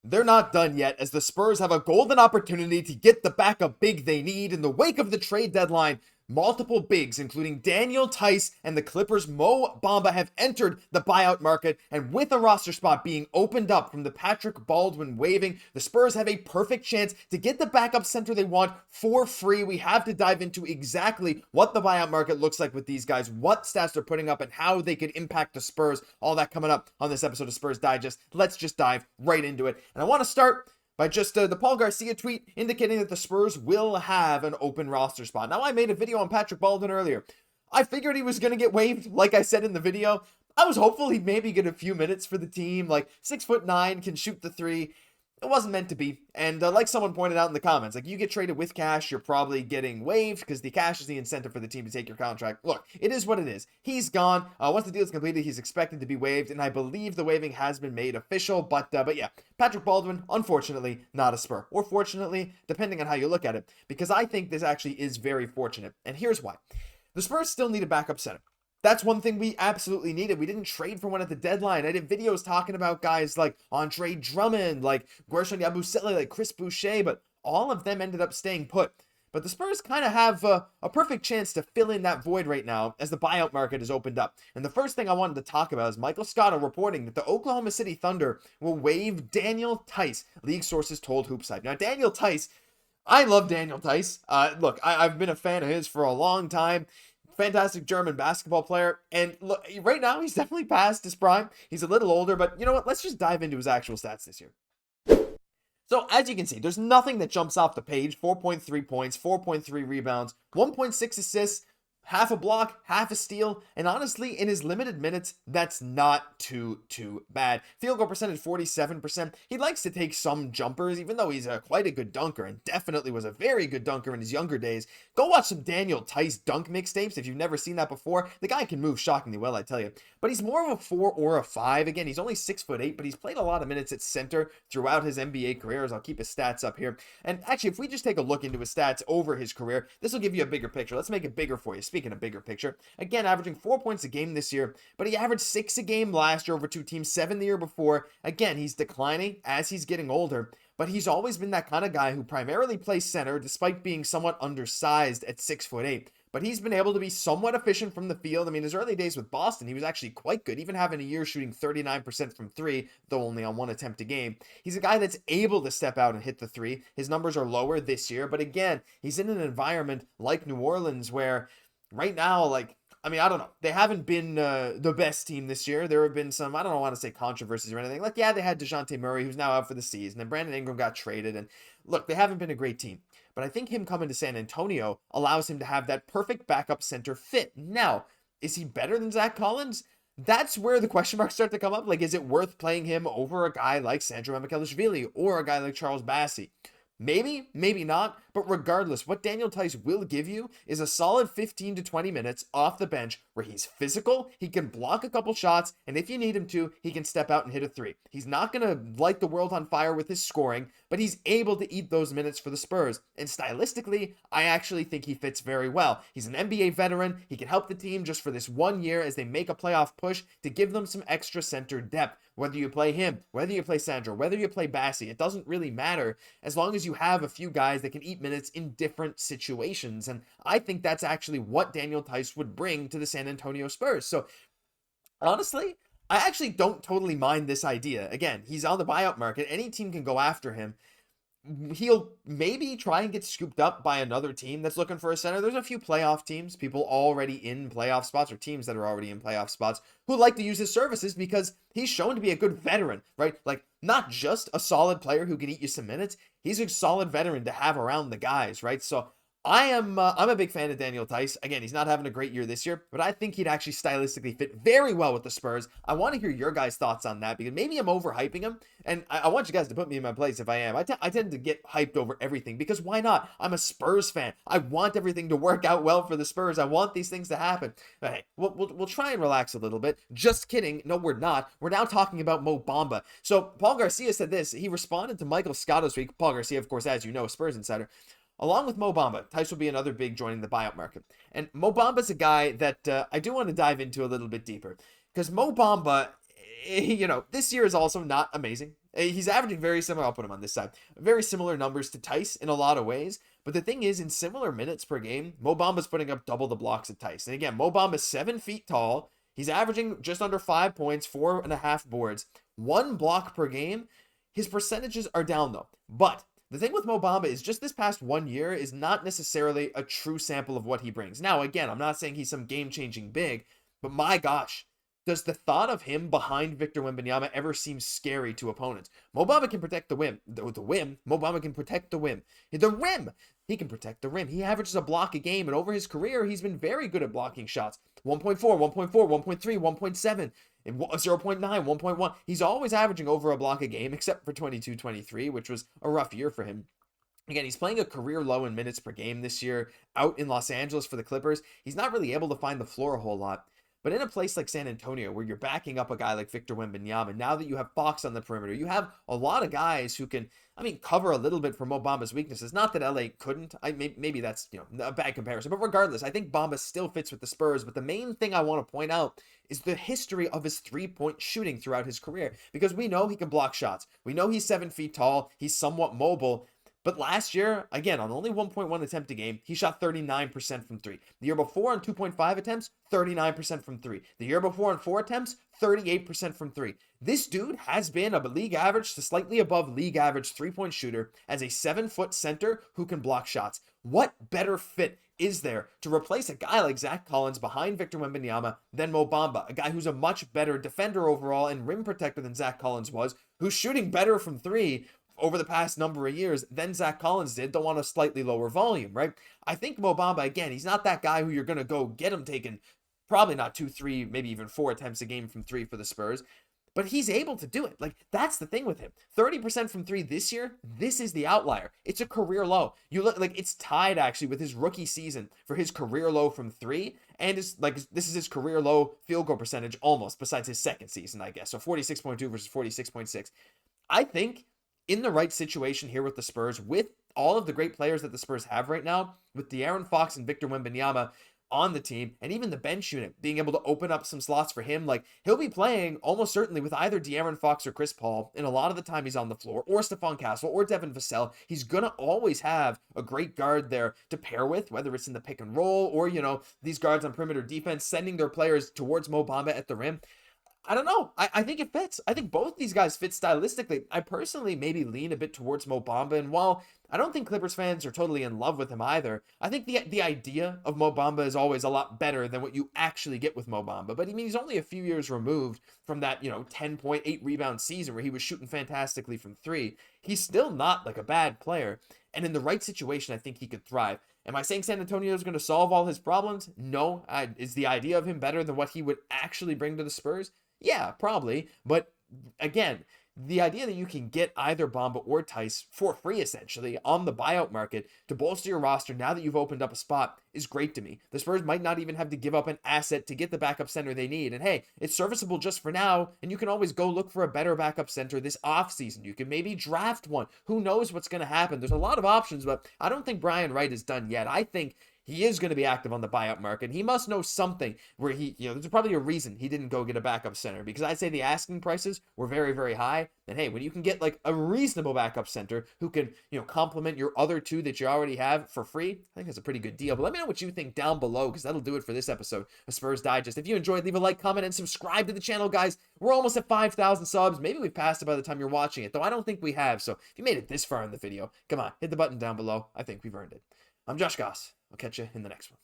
They're not done yet, as the Spurs have a golden opportunity to get the backup big they need in the wake of the trade deadline. Multiple bigs, including Daniel Theis and the Clippers' Mo Bamba, have entered the buyout market, and with a roster spot being opened up from the Patrick Baldwin waiving, the Spurs have a perfect chance to get the backup center they want for free. We have to dive into exactly what the buyout market looks like with these guys, what stats they're putting up, and how they could impact the Spurs. All that coming up on this episode of Spurs Digest. Let's just dive right into it. And I want to start by just the Paul Garcia tweet indicating that the Spurs will have an open roster spot. Now, I made a video on Patrick Baldwin earlier. I figured he was going to get waived, like I said in the video. I was hopeful he'd maybe get a few minutes for the team. Like, 6'9", can shoot the three. It wasn't meant to be. And like someone pointed out in the comments, like, you get traded with cash, you're probably getting waived because the cash is the incentive for the team to take your contract. Look, it is what it is. He's gone. Once the deal is completed, he's expected to be waived, and I believe the waiving has been made official. But yeah, Patrick Baldwin, unfortunately, not a Spur. Or fortunately, depending on how you look at it, because I think this actually is very fortunate. And here's why. The Spurs still need a backup center. That's one thing we absolutely needed. We didn't trade for one at the deadline. I did videos talking about guys like Andre Drummond, like Guerschon Yabusele, like Chris Boucher, but all of them ended up staying put. But the Spurs kind of have a perfect chance to fill in that void right now as the buyout market is opened up. And the first thing I wanted to talk about is Michael Scotto reporting that the Oklahoma City Thunder will waive Daniel Theis, league sources told HoopsHype. Now, Daniel Theis, I love Daniel Theis. Look, I've been a fan of his for a long time. Fantastic German basketball player, and look, right now he's definitely past his prime. He's a little older, but you know what? Let's just dive into his actual stats this year. So as you can see, there's nothing that jumps off the page. 4.3 points, 4.3 rebounds, 1.6 assists, half a block, half a steal, and honestly, in his limited minutes, that's not too bad. Field goal percentage, 47%. He likes to take some jumpers, even though he's quite a good dunker, and definitely was a very good dunker in his younger days. Go watch some Daniel Theis dunk mixtapes if you've never seen that before. The guy can move shockingly well, I tell you. But he's more of a 4 or a 5. Again, he's only 6'8", but he's played a lot of minutes at center throughout his NBA career, as I'll keep his stats up here. And actually, if we just take a look into his stats over his career, this will give you a bigger picture. Let's make it bigger for you. Speaking of bigger picture, again, averaging 4 points a game this year, but he averaged 6 a game last year over 2 teams, 7 the year before. Again, he's declining as he's getting older, but he's always been that kind of guy who primarily plays center despite being somewhat undersized at 6'8". But he's been able to be somewhat efficient from the field. I mean, his early days with Boston, he was actually quite good, even having a year shooting 39% from 3, though only on 1 attempt a game. He's a guy that's able to step out and hit the 3. His numbers are lower this year, but again, he's in an environment like New Orleans where right now, like, I mean, I don't know. They haven't been the best team this year. There have been some, I don't want to say controversies or anything. Like, yeah, they had DeJounte Murray, who's now out for the season, and Brandon Ingram got traded. And look, they haven't been a great team. But I think him coming to San Antonio allows him to have that perfect backup center fit. Now, is he better than Zach Collins? That's where the question marks start to come up. Like, is it worth playing him over a guy like Sandro Mamukelashvili or a guy like Charles Bassey? Maybe, maybe not, but regardless, what Daniel Theis will give you is a solid 15 to 20 minutes off the bench where he's physical, he can block a couple shots, and if you need him to, he can step out and hit a 3. He's not going to light the world on fire with his scoring, but he's able to eat those minutes for the Spurs, and stylistically, I actually think he fits very well. He's an NBA veteran, he can help the team just for this 1 year as they make a playoff push to give them some extra center depth. Whether you play him, whether you play Sandro, whether you play Bassey, it doesn't really matter as long as you have a few guys that can eat minutes in different situations. And I think that's actually what Daniel Theis would bring to the San Antonio Spurs. So honestly, I actually don't totally mind this idea. Again, he's on the buyout market. Any team can go after him. He'll maybe try and get scooped up by another team that's looking for a center. There's a few playoff teams, people already in playoff spots, or teams that are already in playoff spots, who like to use his services because he's shown to be a good veteran, right? Like, not just a solid player who can eat you some minutes. He's a solid veteran to have around the guys, right? So I'm a big fan of Daniel Theis. Again, he's not having a great year this year, but I think he'd actually stylistically fit very well with the Spurs. I want to hear your guys' thoughts on that because maybe I'm overhyping him, and I want you guys to put me in my place if I am. I tend to get hyped over everything because why not? I'm a Spurs fan. I want everything to work out well for the Spurs. I want these things to happen. But hey, we'll try and relax a little bit. Just kidding. No, we're not. We're now talking about Mo Bamba. So Paul Garcia said this. He responded to Michael Scotto's tweet. Paul Garcia, of course, as you know, a Spurs insider. Along with Mo Bamba, Theis will be another big joining the buyout market. And Mo Bamba's a guy that I do want to dive into a little bit deeper. Because Mo Bamba, you know, this year is also not amazing. He's averaging very similar. I'll put him on this side. Very similar numbers to Theis in a lot of ways. But the thing is, in similar minutes per game, Mo Bamba's putting up double the blocks of Theis. And again, Mo Bamba's 7 feet tall. He's averaging just under 5 points, 4.5 boards, 1 block per game. His percentages are down though. But the thing with Mo Bamba is just this past 1 year is not necessarily a true sample of what he brings. Now, again, I'm not saying he's some game-changing big, but my gosh, does the thought of him behind Victor Wembanyama ever seem scary to opponents? Mo Bamba can protect the rim. The rim. Mo Bamba can protect the rim. The rim. He can protect the rim. He averages a block a game, and over his career, he's been very good at blocking shots. 1.4, 1.4, 1.3, 1.7, 0.9, 1.1. He's always averaging over a block a game, except for 22-23, which was a rough year for him. Again, he's playing a career low in minutes per game this year out in Los Angeles for the Clippers. He's not really able to find the floor a whole lot. But in a place like San Antonio, where you're backing up a guy like Victor Wembanyama, now that you have Fox on the perimeter, you have a lot of guys who can, cover a little bit for Mo Bamba's weaknesses. Not that LA couldn't. Maybe that's, a bad comparison. But regardless, I think Bamba still fits with the Spurs. But the main thing I want to point out is the history of his three-point shooting throughout his career. Because we know he can block shots. We know he's 7 feet tall. He's somewhat mobile. But last year, again, on only 1.1 attempt a game, he shot 39% from 3. The year before, on 2.5 attempts, 39% from 3. The year before, on 4 attempts, 38% from 3. This dude has been a league average to slightly above league average three-point shooter as a 7-foot center who can block shots. What better fit is there to replace a guy like Zach Collins behind Victor Wembanyama than Mo Bamba, a guy who's a much better defender overall and rim protector than Zach Collins was, who's shooting better from 3 over the past number of years than Zach Collins did, though on a slightly lower volume, right? I think Mo Bamba, again, he's not that guy who you're going to go get him taking probably not 2, 3, maybe even 4 attempts a game from 3 for the Spurs, but he's able to do it. Like, that's the thing with him. 30% from 3 this year, this is the outlier. It's a career low. You look like it's tied actually with his rookie season for his career low from 3, and it's like this is his career low field goal percentage almost, besides his second season, I guess. So 46.2 versus 46.6. I think in the right situation here with the Spurs, with all of the great players that the Spurs have right now, with De'Aaron Fox and Victor Wembanyama on the team, and even the bench unit being able to open up some slots for him, like he'll be playing almost certainly with either De'Aaron Fox or Chris Paul, and a lot of the time he's on the floor, or Stephon Castle, or Devin Vassell. He's gonna always have a great guard there to pair with, whether it's in the pick and roll, or, these guards on perimeter defense, sending their players towards Mo Bamba at the rim. I don't know. I think it fits. I think both these guys fit stylistically. I personally maybe lean a bit towards Mo Bamba, and while I don't think Clippers fans are totally in love with him either, I think the idea of Mo Bamba is always a lot better than what you actually get with Mo Bamba. But he's only a few years removed from that, 10.8 rebound season where he was shooting fantastically from 3. He's still not like a bad player, and in the right situation, I think he could thrive. Am I saying San Antonio is going to solve all his problems? No. Is the idea of him better than what he would actually bring to the Spurs? Yeah, probably. But again, the idea that you can get either Bamba or Theis for free, essentially, on the buyout market to bolster your roster now that you've opened up a spot is great to me. The Spurs might not even have to give up an asset to get the backup center they need. And hey, it's serviceable just for now, and you can always go look for a better backup center this offseason. You can maybe draft one. Who knows what's going to happen? There's a lot of options, but I don't think Brian Wright is done yet. I think he is going to be active on the buyout market. He must know something where there's probably a reason he didn't go get a backup center, because I'd say the asking prices were very, very high. And hey, when you can get like a reasonable backup center who can, complement your other 2 that you already have for free, I think that's a pretty good deal. But let me know what you think down below, because that'll do it for this episode of Spurs Digest. If you enjoyed, leave a like, comment, and subscribe to the channel, guys. We're almost at 5,000 subs. Maybe we've passed it by the time you're watching it, though I don't think we have. So if you made it this far in the video, come on, hit the button down below. I think we've earned it. I'm Josh Gosse. I'll catch you in the next one.